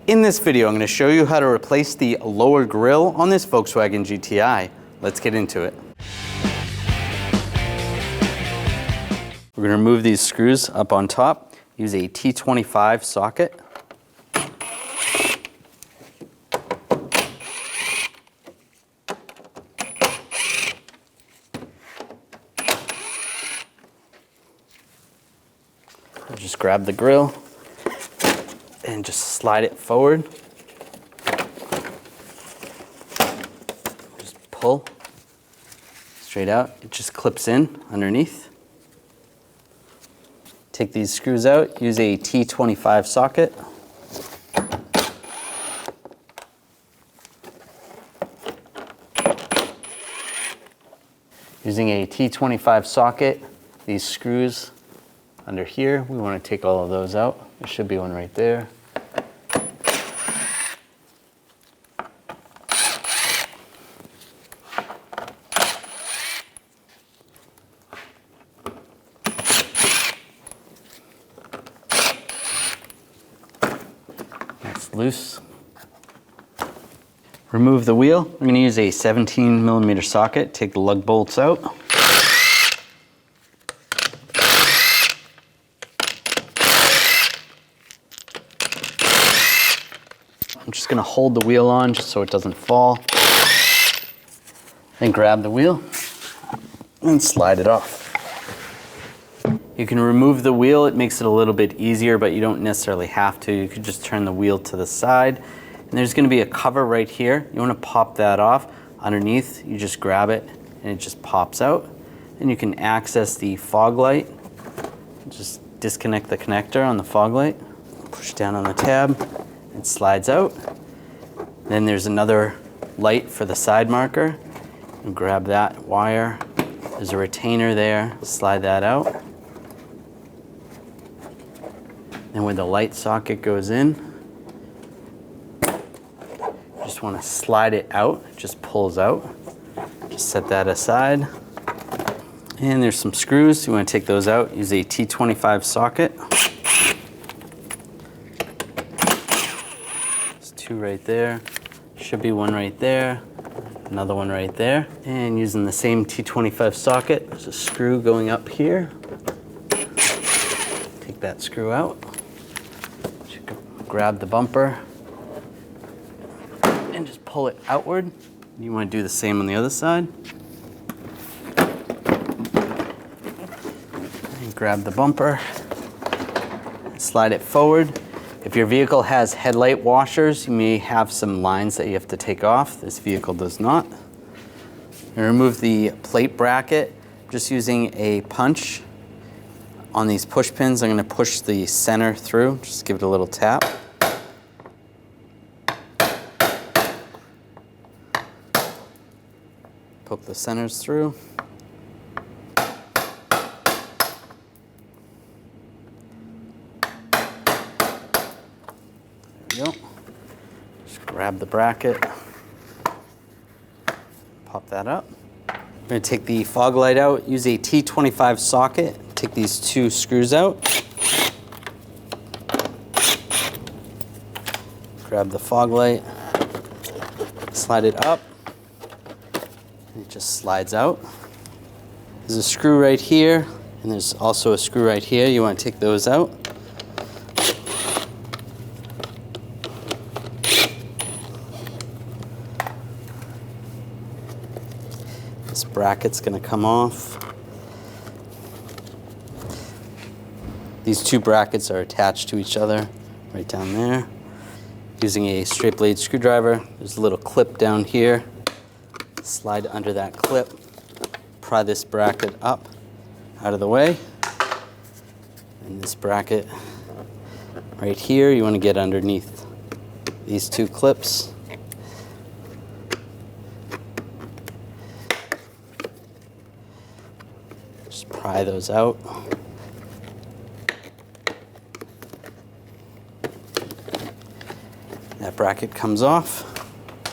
In this video, I'm going to show you how to replace the lower grille on this Volkswagen GTI. Let's get into it. We're going to remove these screws up on top. Use a T25 socket. Just grab the grille and just slide it forward. Just pull straight out. It just clips in underneath. Take these screws out, use a T25 socket. Using a T25 socket, these screws under here, we want to take all of those out. There should be one right there. That's loose. Remove the wheel. I'm going to use a 17mm socket. Take the lug bolts out. I'm just going to hold the wheel on just so it doesn't fall. Then grab the wheel and slide it off. You can remove the wheel. It makes it a little bit easier, but you don't necessarily have to. You could just turn the wheel to the side. And there's going to be a cover right here. You want to pop that off. Underneath, you just grab it and it just pops out. And you can access the fog light. Just disconnect the connector on the fog light. Push down on the tab. It slides out. Then there's another light for the side marker. And grab that wire. There's a retainer there. Slide that out. And where the light socket goes in, you just want to slide it out. It just pulls out. Just set that aside. And there's some screws. You want to take those out. Use a T25 socket. Two right there, should be one right there, another one right there. And using the same T25 socket, there's a screw going up here. Take that screw out. Grab the bumper and just pull it outward. You want to do the same on the other side. And grab the bumper, slide it forward. If your vehicle has headlight washers, you may have some lines that you have to take off. This vehicle does not. And remove the plate bracket, just using a punch on these push pins. I'm going to push the center through, just give it a little tap. Poke the centers through. Go. Just grab the bracket, pop that up. I'm going to take the fog light out, use a T25 socket, take these two screws out, grab the fog light, slide it up, and it just slides out. There's a screw right here, and there's also a screw right here. You want to take those out. This bracket's going to come off. These two brackets are attached to each other right down there. Using a straight blade screwdriver, there's a little clip down here. Slide under that clip, pry this bracket up out of the way. And this bracket right here, you want to get underneath these two clips. Pry those out. That bracket comes off.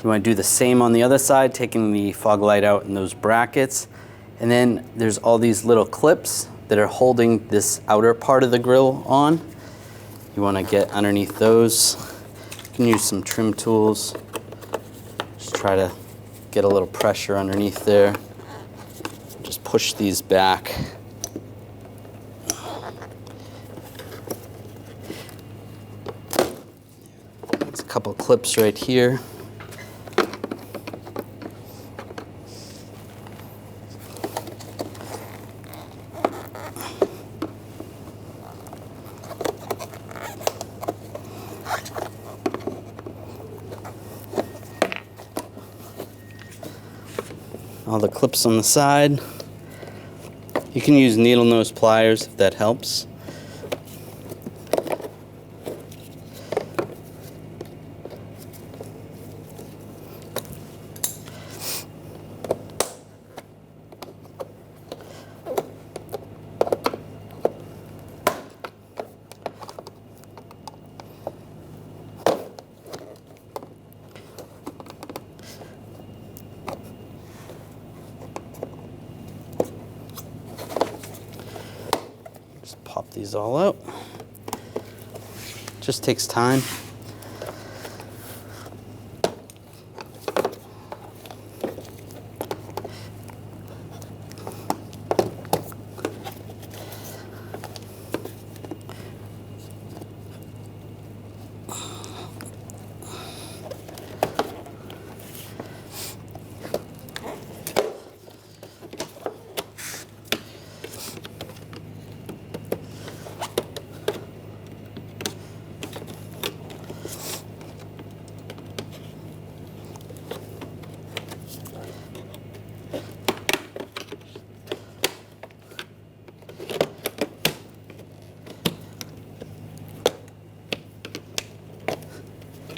You want to do the same on the other side, taking the fog light out in those brackets. And then there's all these little clips that are holding this outer part of the grille on. You want to get underneath those You can use some trim tools. Just try to get a little pressure underneath there. Just push these back. There's a couple clips right here. All the clips on the side. You can use needle nose pliers if that helps. Pop these all out. Just takes time.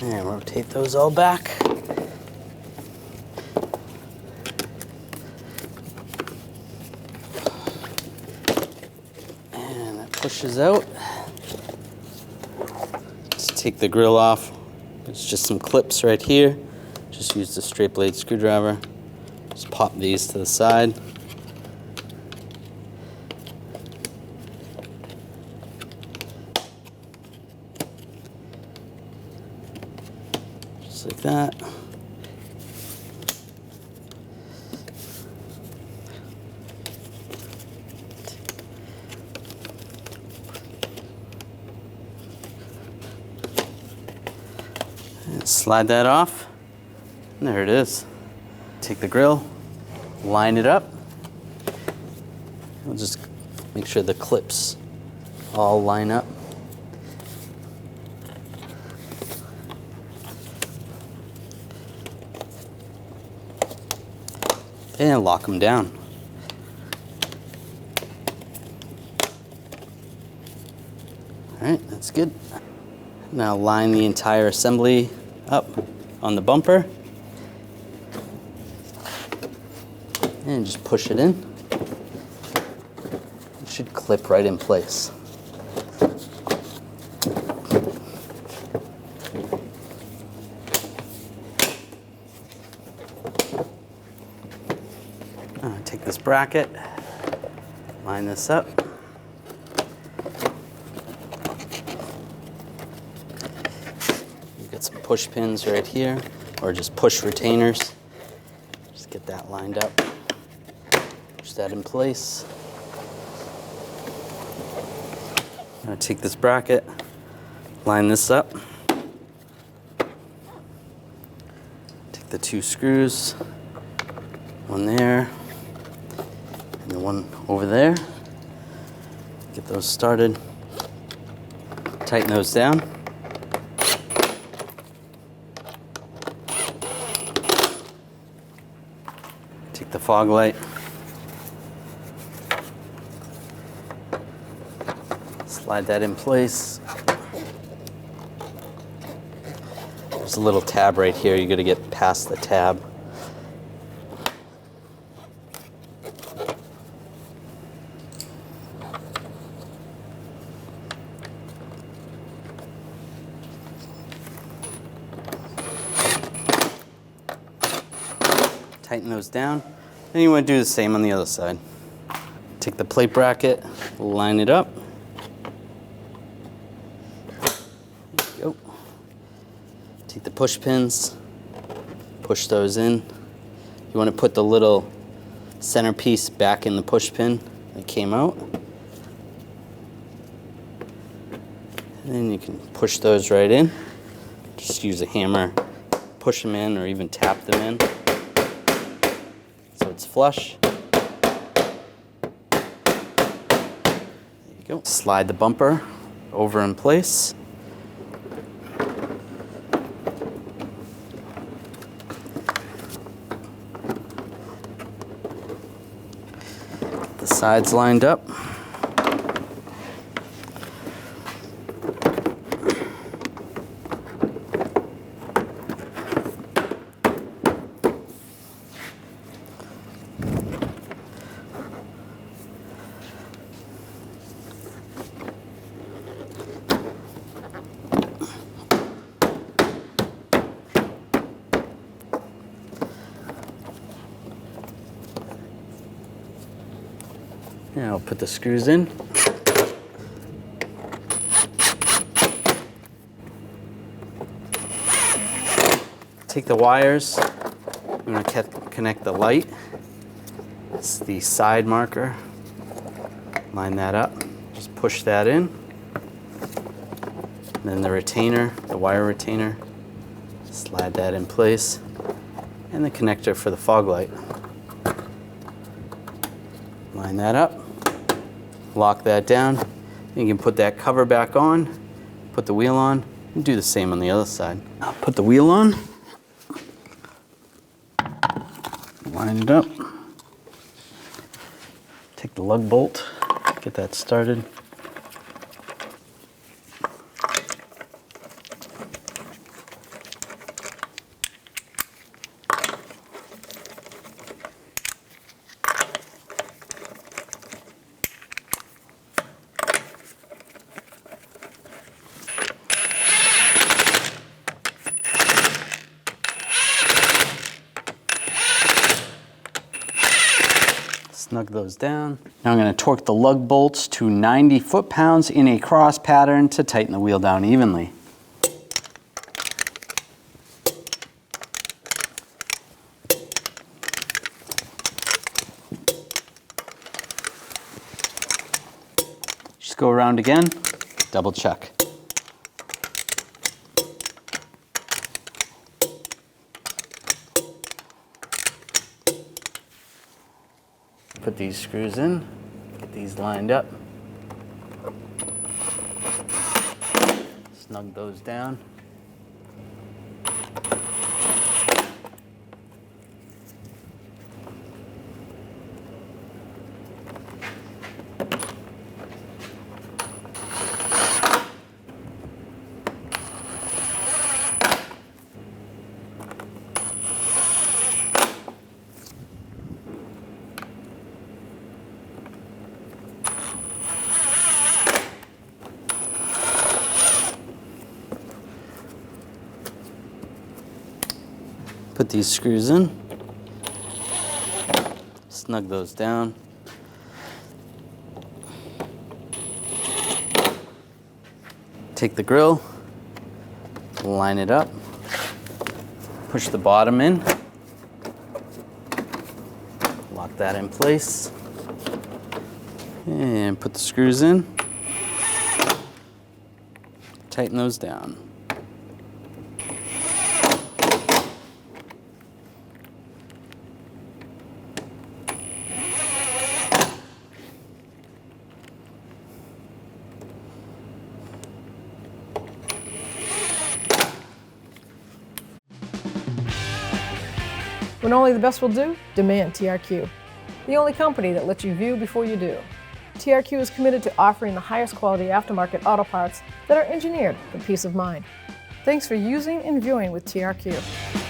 And rotate those all back. And that pushes out. Let's take the grill off. It's just some clips right here. Just use the straight blade screwdriver. Just pop these to the side. Just like that. And slide that off. And there it is. Take the grill, line it up. We'll just make sure the clips all line up. And lock them down. All right, that's good. Now line the entire assembly up on the bumper. And just push it in. It should clip right in place. Take this bracket, line this up. You've got some push pins right here, or just push retainers. Just get that lined up. Push that in place. Now take this bracket, line this up. Take the two screws, one there, and the one over there. Get those started. Tighten those down. Take the fog light. Slide that in place. There's a little tab right here. You got to get past the tab. Tighten those down. Then you want to do the same on the other side. Take the plate bracket, line it up. There you go. Take the push pins, push those in. You want to put the little centerpiece back in the push pin that came out. And then you can push those right in. Just use a hammer, push them in, or even tap them in so it's flush. There you go. Slide the bumper over in place. The sides lined up. Now I'll put the screws in. Take the wires. I'm going to connect the light. It's the side marker. Line that up. Just push that in. And then the retainer, the wire retainer. Slide that in place. And the connector for the fog light. Line that up. Lock that down. You can put that cover back on, put the wheel on, and do the same on the other side. I'll put the wheel on, line it up, take the lug bolt, get that started. Snug those down. Now I'm going to torque the lug bolts to 90 foot-pounds in a cross pattern to tighten the wheel down evenly. Just go around again, double check. Put these screws in, get these lined up. Snug those down. Put these screws in, snug those down. Take the grill, line it up, push the bottom in, lock that in place, and put the screws in, tighten those down. When only the best will do, demand TRQ. The only company that lets you view before you do. TRQ is committed to offering the highest quality aftermarket auto parts that are engineered for peace of mind. Thanks for using and viewing with TRQ.